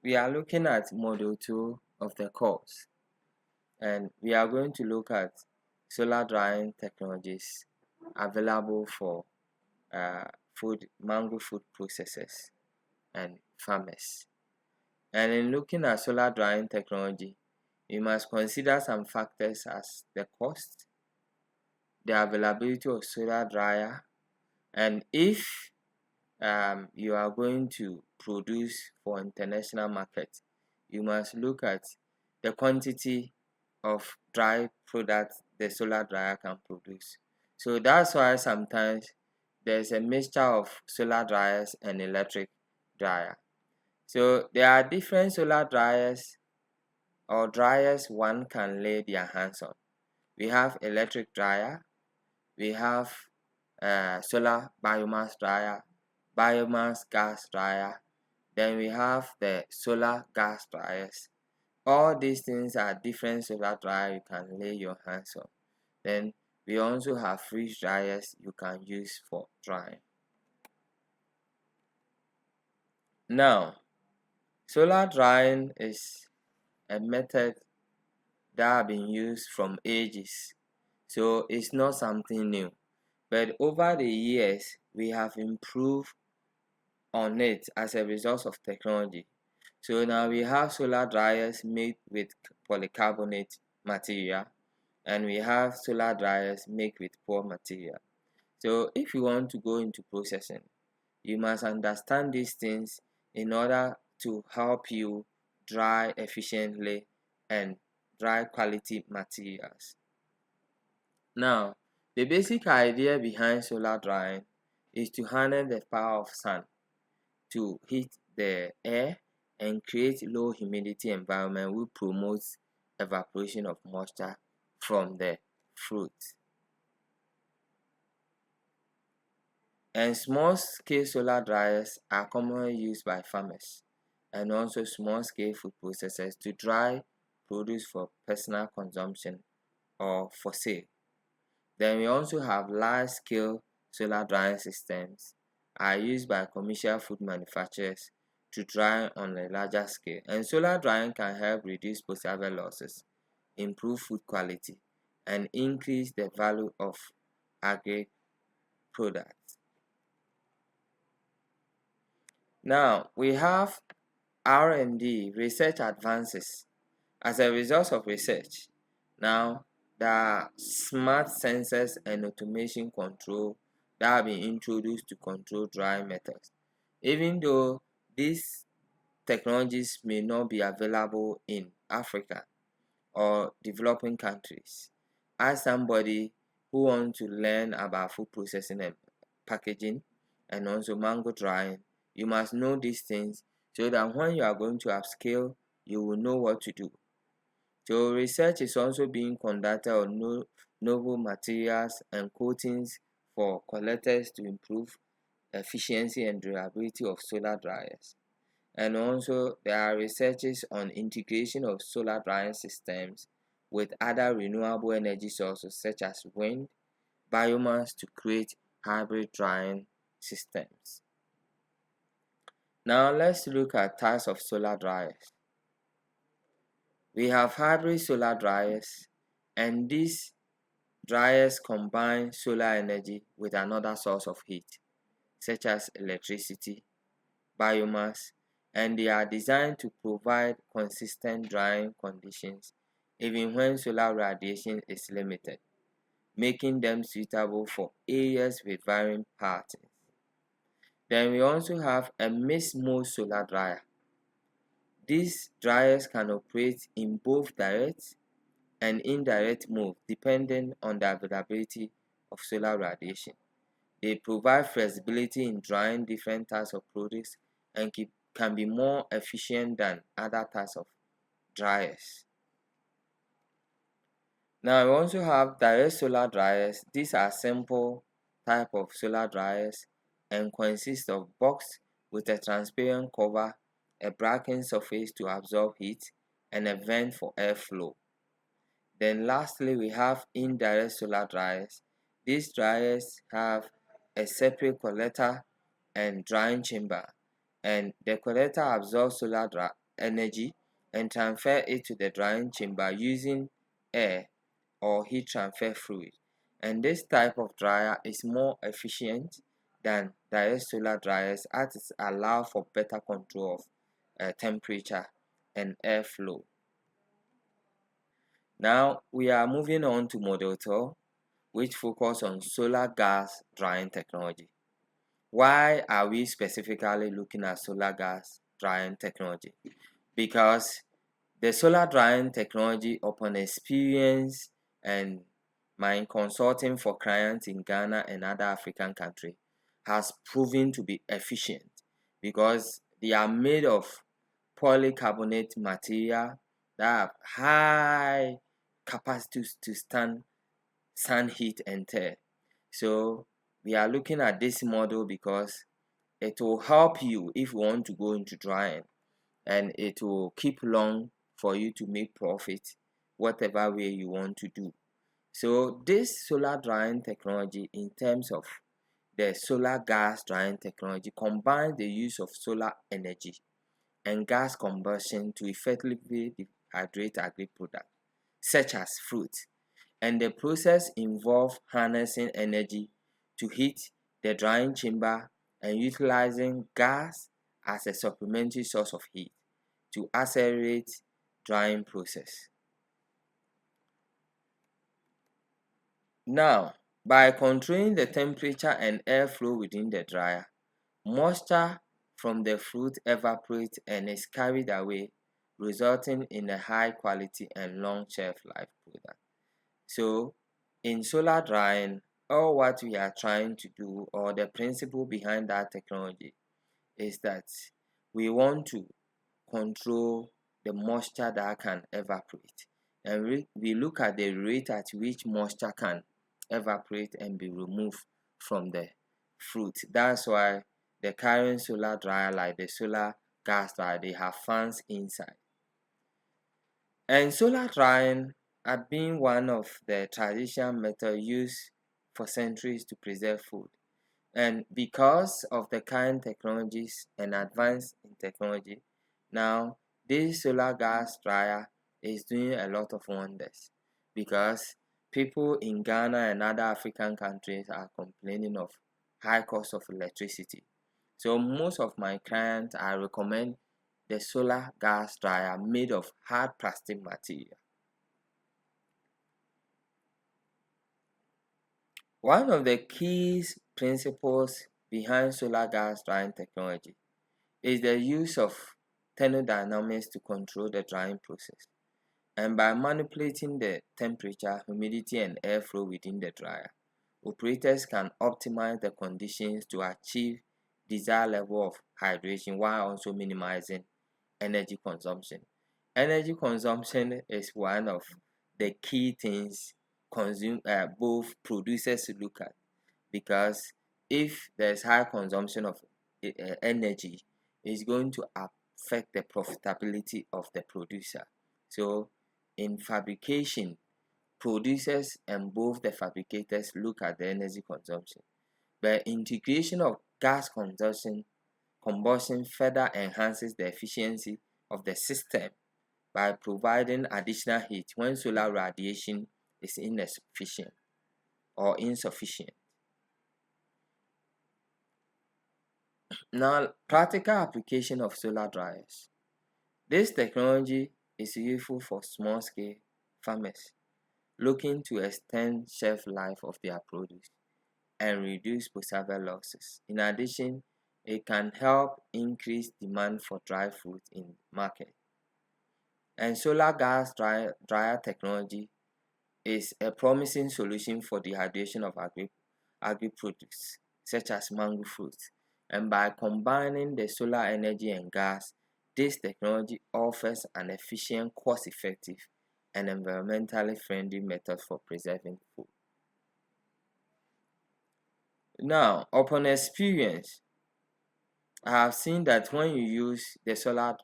we are looking at module 2 of the course, and we are going to look at solar drying technologies available for mango food processors and farmers. And in looking at solar drying technology, you must consider some factors as the cost, the availability of solar dryer, and if you are going to produce for international market, you must look at the quantity of dry products the solar dryer can produce. So that's why sometimes there's a mixture of solar dryers and electric dryer. So there are different solar dryers or dryers one can lay their hands on. We have electric dryer, we have solar biomass dryer, biomass gas dryer, then we have the solar gas dryers. All these things are different solar dryer you can lay your hands on. Then we also have freeze dryers you can use for drying. Now, solar drying is a method that have been used from ages, so it's not something new. But over the years, we have improved on it as a result of technology. So now we have solar dryers made with polycarbonate material, and we have solar dryers made with poor material. So if you want to go into processing, you must understand these things in order to help you dry efficiently and dry quality materials. Now, the basic idea behind solar drying is to harness the power of sun to heat the air and create low humidity environment which promotes evaporation of moisture from the fruit. And small scale solar dryers are commonly used by farmers and also small scale food processors to dry produce for personal consumption or for sale. Then we also have large scale solar drying systems are used by commercial food manufacturers to dry on a larger scale. And solar drying can help reduce post-harvest losses, improve food quality, and increase the value of agri products. Now, we have R&D, research advances. As a result of research, now there are smart sensors and automation control that have been introduced to control drying methods. Even though these technologies may not be available in Africa or developing countries, as somebody who wants to learn about food processing and packaging and also mango drying, you must know these things so that when you are going to upscale, you will know what to do. So research is also being conducted on novel materials and coatings for collectors to improve efficiency and durability of solar dryers. And also there are researches on integration of solar drying systems with other renewable energy sources such as wind, biomass to create hybrid drying systems. Now let's look at types of solar dryers. We have hybrid solar dryers, and these dryers combine solar energy with another source of heat, such as electricity, biomass, and they are designed to provide consistent drying conditions even when solar radiation is limited, making them suitable for areas with varying patterns. Then we also have a mixed mode solar dryer. These dryers can operate in both direct and indirect mode depending on the availability of solar radiation. They provide flexibility in drying different types of products and can be more efficient than other types of dryers. Now we also have direct solar dryers. These are simple type of solar dryers and consist of box with a transparent cover, a bracking surface to absorb heat, and a vent for airflow. Then lastly, we have indirect solar dryers. These dryers have a separate collector and drying chamber, and the collector absorbs solar energy and transfer it to the drying chamber using air or heat transfer fluid. And this type of dryer is more efficient than direct solar dryers as it allows for better control of temperature and airflow. Now we are moving on to Model 2, which focus on solar gas drying technology. Why are we specifically looking at solar gas drying technology? Because the solar drying technology, upon experience and my consulting for clients in Ghana and other African countries, has proven to be efficient because they are made of polycarbonate material that have high capacity to stand sun heat and tear. So we are looking at this model because it will help you if you want to go into drying, and it will keep long for you to make profit whatever way you want to do. So this solar drying technology, in terms of the solar gas drying technology, combines the use of solar energy and gas combustion to effectively dehydrate agri-products such as fruit, and the process involves harnessing energy to heat the drying chamber and utilizing gas as a supplementary source of heat to accelerate drying process. Now, by controlling the temperature and airflow within the dryer, moisture from the fruit evaporates and is carried away, resulting in a high quality and long shelf life product. So, in solar drying, all what we are trying to do, or the principle behind that technology, is that we want to control the moisture that can evaporate, and we look at the rate at which moisture can evaporate and be removed from the fruit. That's why the current solar dryer, like the solar gas dryer, they have fans inside. And solar drying had been one of the traditional methods used for centuries to preserve food. And because of the current technologies and advance in technology, now this solar gas dryer is doing a lot of wonders, because people in Ghana and other African countries are complaining of high cost of electricity. So most of my clients, I recommend the solar gas dryer made of hard plastic material. One of the key principles behind solar gas drying technology is the use of thermodynamics to control the drying process. And by manipulating the temperature, humidity, and airflow within the dryer, operators can optimize the conditions to achieve desired level of hydration while also minimizing energy consumption. Energy consumption is one of the key things both producers look at, because if there's high consumption of energy, it's going to affect the profitability of the producer. So in fabrication, producers and both the fabricators look at the energy consumption. But integration of gas combustion further enhances the efficiency of the system by providing additional heat when solar radiation is insufficient or insufficient. Now, practical application of solar dryers. This technology is useful for small-scale farmers looking to extend shelf life of their produce and reduce preserver losses. In addition, it can help increase demand for dry fruit in market. And solar gas dryer technology is a promising solution for dehydration of agri-produce such as mango fruit. And by combining the solar energy and gas, this technology offers an efficient, cost-effective, and environmentally friendly method for preserving food. Now, upon experience, I have seen that when you use the solar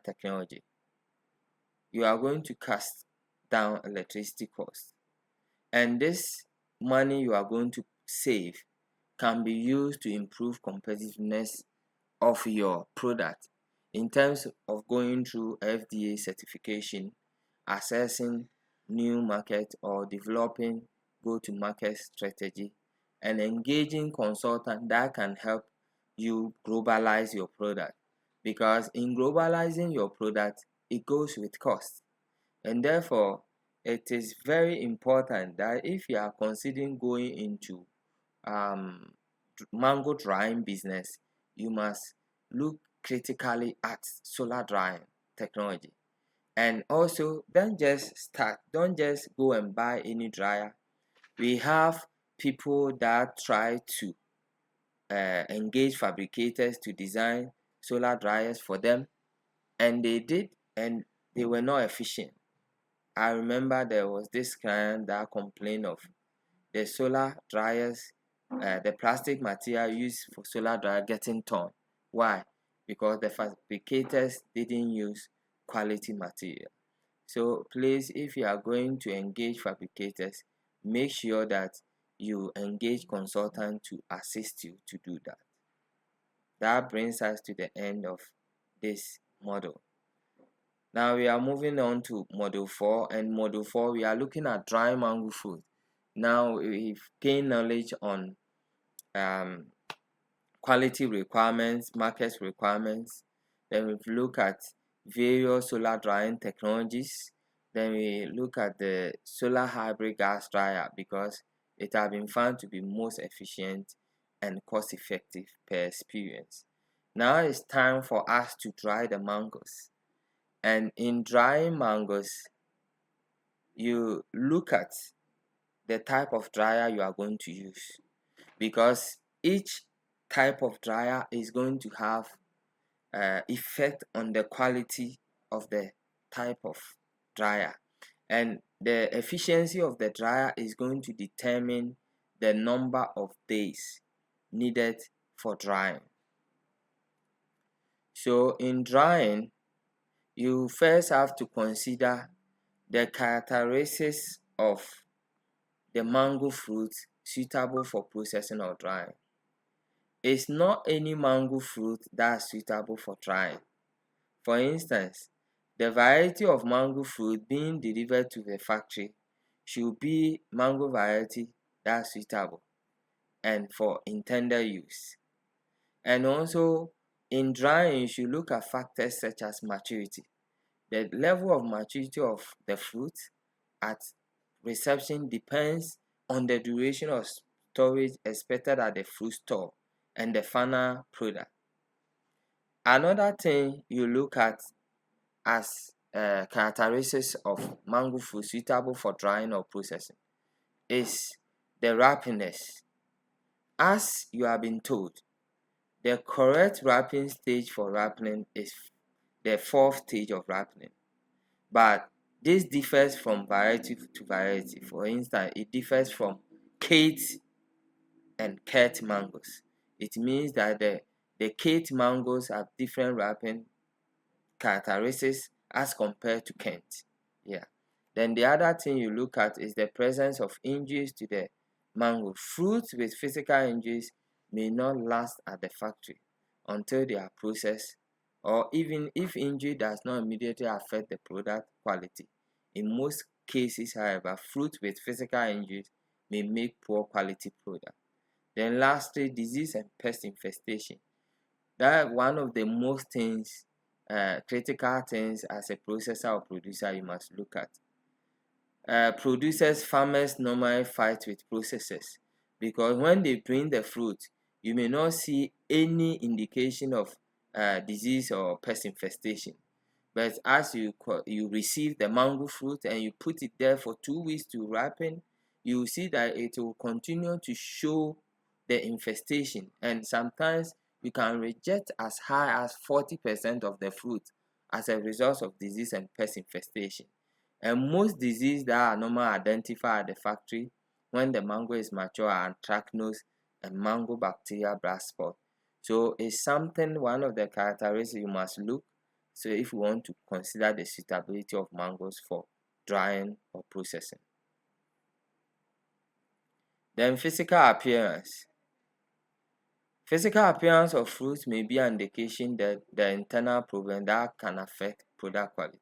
technology, you are going to cut down electricity costs. And this money you are going to save can be used to improve competitiveness of your product in terms of going through FDA certification, assessing new market or developing go-to-market strategy, and engaging consultant that can help you globalize your product. Because in globalizing your product, it goes with cost. And therefore, it is very important that if you are considering going into mango drying business, you must look critically at solar drying technology. And also, don't just go and buy any dryer. We have people that try to engage fabricators to design solar dryers for them, and they did, and they were not efficient. I remember there was this client that complained of the solar dryers, the plastic material used for solar dryer getting torn. Why? Because the fabricators didn't use quality material. So please, if you are going to engage fabricators, make sure that you engage consultants to assist you to do that. That brings us to the end of this model. Now we are moving on to model 4, and model 4 we are looking at dry mango fruit. Now we've gained knowledge on quality requirements, market requirements. Then we look at various solar drying technologies. Then we look at the solar hybrid gas dryer because it has been found to be most efficient and cost effective per experience. Now it's time for us to dry the mangoes. And in drying mangoes, you look at the type of dryer you are going to use, because each type of dryer is going to have effect on the quality of the type of dryer, and the efficiency of the dryer is going to determine the number of days needed for drying. So in drying, you first have to consider the characteristics of the mango fruit suitable for processing or drying. It's not any mango fruit that's suitable for drying. For instance, the variety of mango fruit being delivered to the factory should be mango variety that's suitable and for intended use. And also, in drying, you should look at factors such as maturity. The level of maturity of the fruit at reception depends on the duration of storage expected at the fruit store and the final product. Another thing you look at as characteristics of mango fruit suitable for drying or processing is the ripeness. As you have been told, the correct wrapping stage for ripening is the 4th stage of ripening, but this differs from variety to variety. For instance, it differs from Kate and Kent mangoes. It means that the Kate mangoes have different ripening characteristics as compared to Kent. Yeah. Then the other thing you look at is the presence of injuries to the mango. Fruits with physical injuries may not last at the factory until they are processed, or even if injury does not immediately affect the product quality. In most cases, however, fruit with physical injuries may make poor quality product. Then lastly, disease and pest infestation. That one of the most critical things as a processor or producer you must look at. Farmers normally fight with processors because when they bring the fruit, you may not see any indication of disease or pest infestation. But as you receive the mango fruit and you put it there for 2 weeks to ripen, you will see that it will continue to show the infestation, and sometimes you can reject as high as 40% of the fruit as a result of disease and pest infestation. And most diseases that are normally identified at the factory when the mango is mature are anthracnose and mango bacteria black spot. So it's one of the characteristics you must look. So if you want to consider the suitability of mangoes for drying or processing. Then physical appearance. Physical appearance of fruits may be an indication that the internal problem that can affect product quality.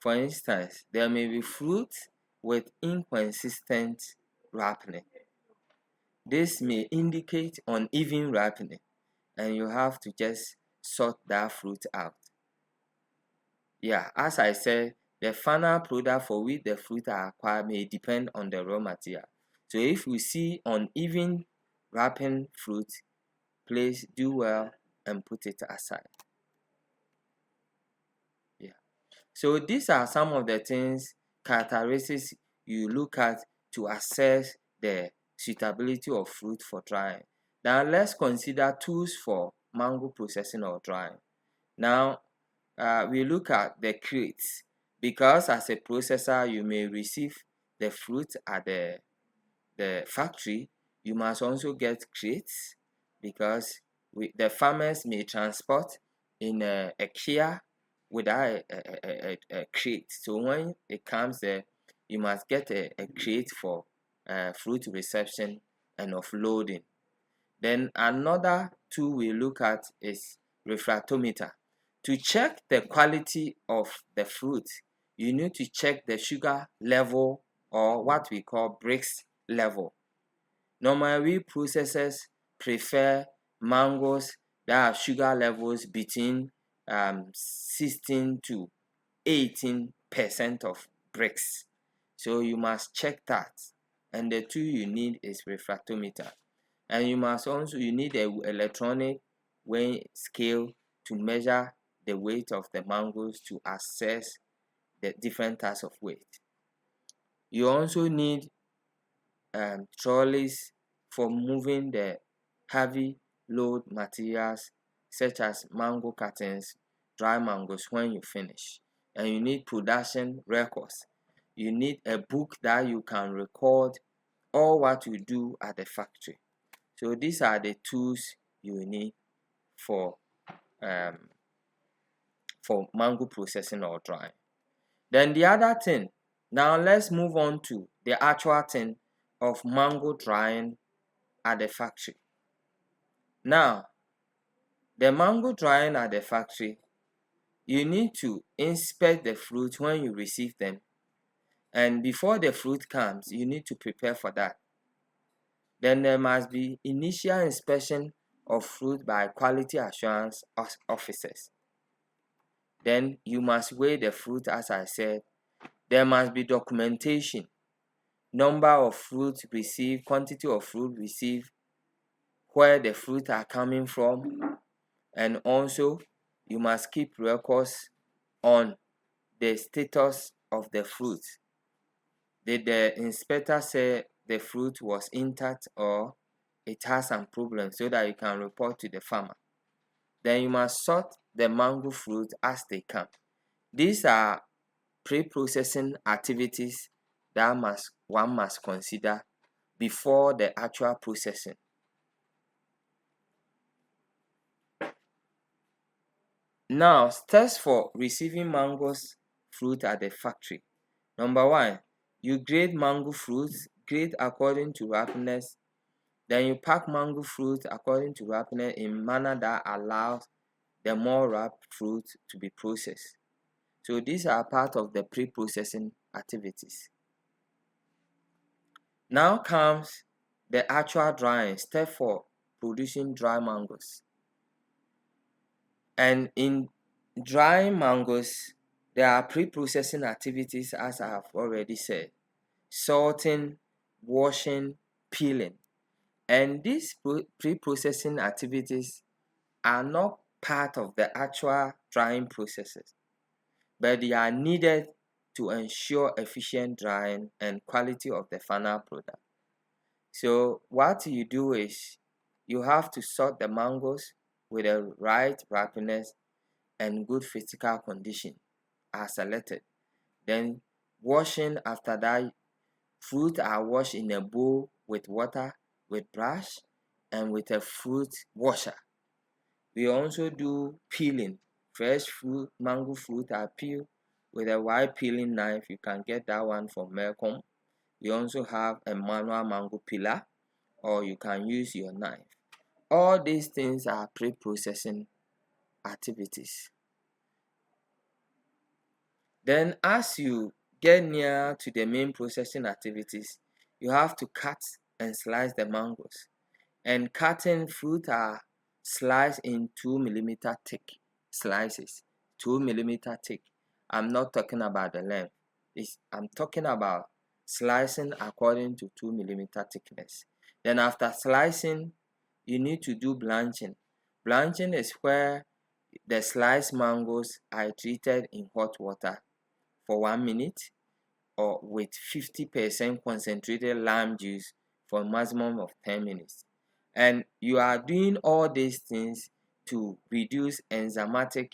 For instance, there may be fruits with inconsistent ripening. This may indicate uneven ripening, and you have to just sort that fruit out. Yeah, as I said, the final product for which the fruit are acquired may depend on the raw material. So if you see uneven ripened fruit, please do well and put it aside. Yeah. So these are some of the things, characteristics you look at to assess the suitability of fruit for drying. Now let's consider tools for mango processing or drying. Now we look at the crates, because as a processor you may receive the fruit at the factory. You must also get crates, because the farmers may transport in a Kia without a crate. So when it comes there, you must get a crate for fruit reception and offloading. Then another tool we look at is refractometer. To check the quality of the fruit, you need to check the sugar level, or what we call Brix level. Normally, we processors prefer mangoes that have sugar levels between 16 to 18% of Brix. So you must check that. And the tool you need is refractometer. And you need an electronic weighing scale to measure the weight of the mangoes to assess the different types of weight. You also need trolleys for moving the heavy load materials such as mango cartons, dry mangoes when you finish. And you need production records. You need a book that you can record all what you do at the factory. So these are the tools you need for mango processing or drying. Then the other thing, now let's move on to the actual thing of mango drying at the factory. Now, the mango drying at the factory, you need to inspect the fruit when you receive them. And before the fruit comes, you need to prepare for that. Then there must be initial inspection of fruit by quality assurance officers. Then you must weigh the fruit, as I said. There must be documentation, number of fruit received, quantity of fruit received, where the fruit are coming from, and also you must keep records on the status of the fruit. Did the inspector say the fruit was intact or it has some problem, so that you can report to the farmer? Then you must sort the mango fruit as they come. These are pre-processing activities that one must consider before the actual processing. Now, steps for receiving mangoes fruit at the factory. Number one, you grade mango fruits, grade according to ripeness. Then you pack mango fruit according to ripeness in manner that allows the more ripe fruit to be processed. So these are part of the pre-processing activities. Now comes the actual drying, step for producing dry mangoes. And in drying mangoes, there are pre-processing activities, as I have already said: sorting, washing, peeling. And these pre-processing activities are not part of the actual drying processes, but they are needed to ensure efficient drying and quality of the final product. So what you do is you have to sort the mangoes with the right ripeness and good physical condition are selected. Then washing, after that, fruit are washed in a bowl with water, with brush, and with a fruit washer. We also do peeling. Fresh fruit, mango fruit are peeled with a wide peeling knife. You can get that one from Melcom. You also have a manual mango peeler, or you can use your knife. All these things are pre-processing activities. Then as you get near to the main processing activities, you have to cut and slice the mangoes. And cutting fruit are sliced in 2 mm thick slices. 2 mm thick. I'm not talking about the length. I'm talking about slicing according to 2 mm thickness. Then after slicing, you need to do blanching. Blanching is where the sliced mangoes are treated in hot water for 1 minute or with 50% concentrated lime juice for a maximum of 10 minutes. And you are doing all these things to reduce enzymatic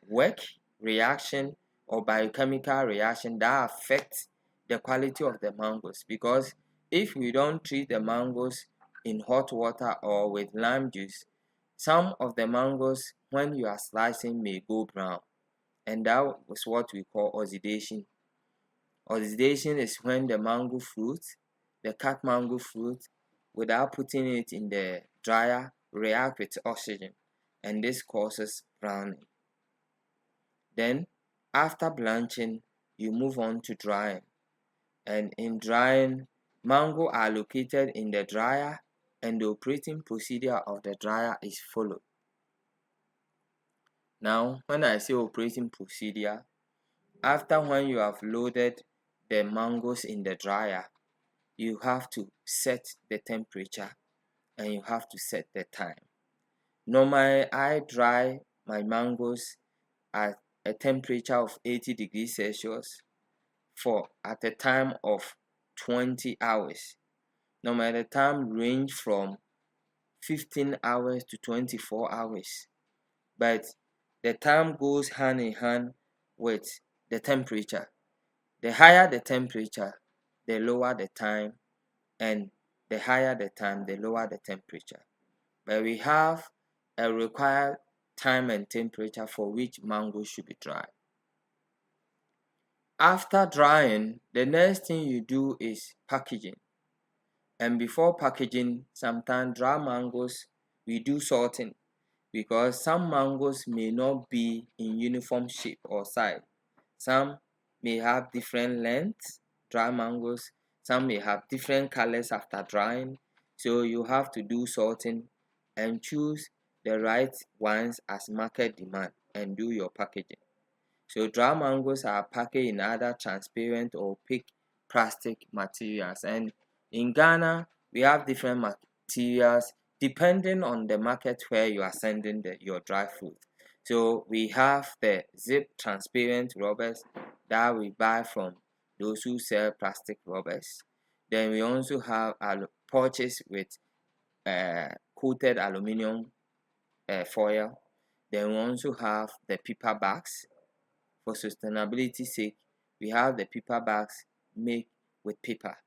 work, reaction, or biochemical reaction that affects the quality of the mangoes. Because if we don't treat the mangoes in hot water or with lime juice, some of the mangoes when you are slicing may go brown, and that is what we call oxidation. Oxidation is when the mango fruit, the cut mango fruit, without putting it in the dryer, react with oxygen, and this causes browning. Then, after blanching, you move on to drying. And in drying, mango are located in the dryer, and the operating procedure of the dryer is followed. Now, when I say operating procedure, after when you have loaded the mangoes in the dryer, you have to set the temperature and you have to set the time. Normally, I dry my mangoes at a temperature of 80 degrees Celsius for at a time of 20 hours. Normally, the time range from 15 hours to 24 hours, but the time goes hand in hand with the temperature. The higher the temperature, the lower the time, and the higher the time, the lower the temperature. But we have a required time and temperature for which mango should be dried. After drying, the next thing you do is packaging. And before packaging, sometimes dry mangoes, we do sorting because some mangoes may not be in uniform shape or size. Some may have different lengths, dry mangoes. Some may have different colors after drying. So you have to do sorting and choose the right ones as market demand and do your packaging. So dry mangoes are packaged in either transparent or opaque plastic materials. And in Ghana, we have different materials depending on the market where you are sending your dry fruit. So we have the zip transparent rubbers that we buy from those who sell plastic rubbers. Then we also have pouches with coated aluminum foil. Then we also have the paper bags. For sustainability sake, we have the paper bags made with paper.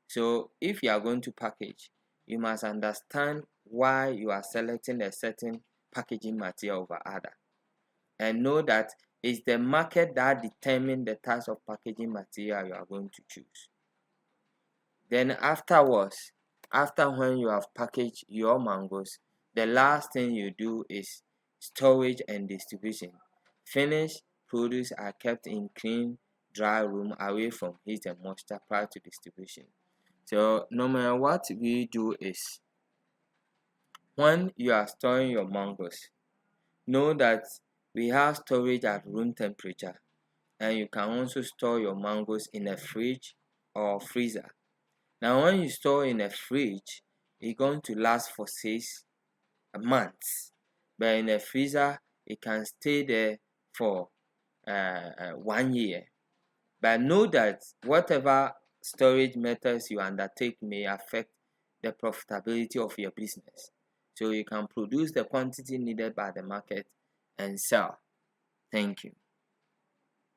So if you are going to package, you must understand why you are selecting a certain packaging material over other, and know that it's the market that determines the types of packaging material you are going to choose. Then afterwards, after when you have packaged your mangoes, the last thing you do is storage and distribution. Finished produce are kept in clean, dry room away from heat and moisture prior to distribution. So normally what we do is, when you are storing your mangoes, know that we have storage at room temperature, and you can also store your mangoes in a fridge or freezer. Now when you store in a fridge, it's going to last for 6 months, but in a freezer it can stay there for 1 year. But know that whatever storage methods you undertake may affect the profitability of your business. So you can produce the quantity needed by the market and sell. Thank you.